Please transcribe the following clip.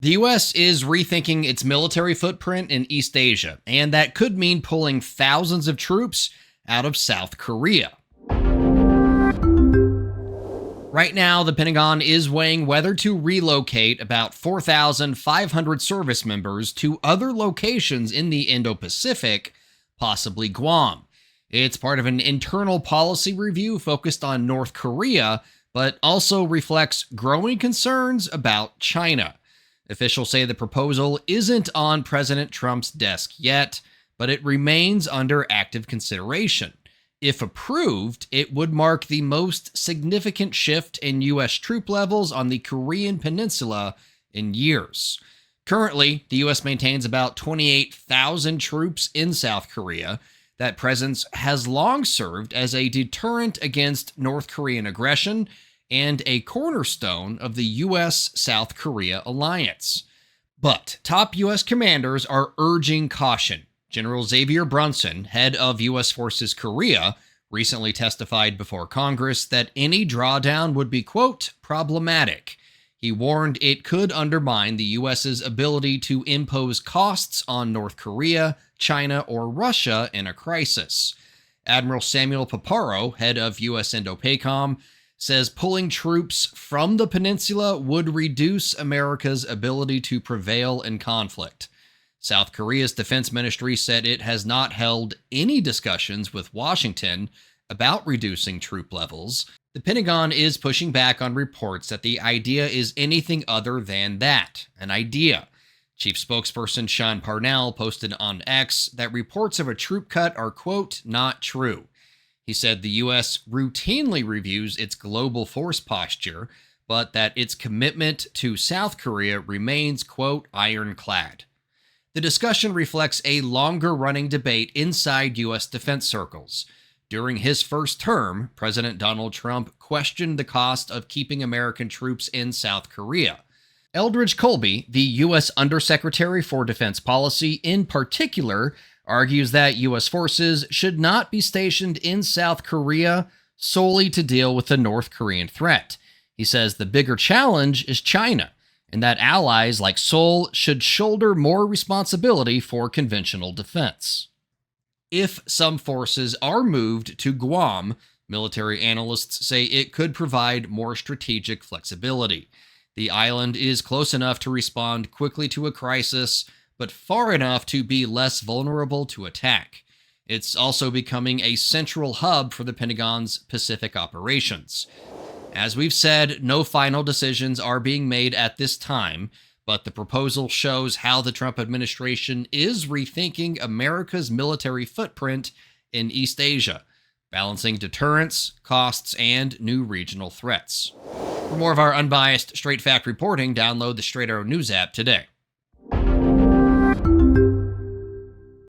The US is rethinking its military footprint in East Asia, and that could mean pulling thousands of troops out of South Korea. Right now, the Pentagon is weighing whether to relocate about 4,500 service members to other locations in the Indo-Pacific, possibly Guam. It's part of an internal policy review focused on North Korea, but also reflects growing concerns about China. Officials say the proposal isn't on President Trump's desk yet, but it remains under active consideration. If approved, it would mark the most significant shift in U.S. troop levels on the Korean Peninsula in years. Currently, the U.S. maintains about 28,000 troops in South Korea. That presence has long served as a deterrent against North Korean aggression and a cornerstone of the U.S.-South Korea alliance. But top U.S. commanders are urging caution. General Xavier Brunson, head of U.S. Forces Korea, recently testified before Congress that any drawdown would be, quote, problematic. He warned it could undermine the U.S.'s ability to impose costs on North Korea, China, or Russia in a crisis. Admiral Samuel Paparo, head of U.S. Indo-PACOM, says pulling troops from the peninsula would reduce America's ability to prevail in conflict. South Korea's defense ministry said it has not held any discussions with Washington about reducing troop levels. The Pentagon is pushing back on reports that the idea is anything other than that, an idea. Chief spokesperson Sean Parnell posted on X that reports of a troop cut are, quote, not true. He said the U.S. routinely reviews its global force posture, but that its commitment to South Korea remains, quote, ironclad. The discussion reflects a longer-running debate inside U.S. defense circles. During his first term, President Donald Trump questioned the cost of keeping American troops in South Korea. Eldridge Colby, the U.S. Undersecretary for Defense Policy, in particular, argues that U.S. forces should not be stationed in South Korea solely to deal with the North Korean threat. He says the bigger challenge is China, and that allies like Seoul should shoulder more responsibility for conventional defense. If some forces are moved to Guam, military analysts say it could provide more strategic flexibility. The island is close enough to respond quickly to a crisis, but far enough to be less vulnerable to attack. It's also becoming a central hub for the Pentagon's Pacific operations. As we've said, no final decisions are being made at this time, but the proposal shows how the Trump administration is rethinking America's military footprint in East Asia, balancing deterrence, costs, and new regional threats. For more of our unbiased, straight fact reporting, download the Straight Arrow News app today.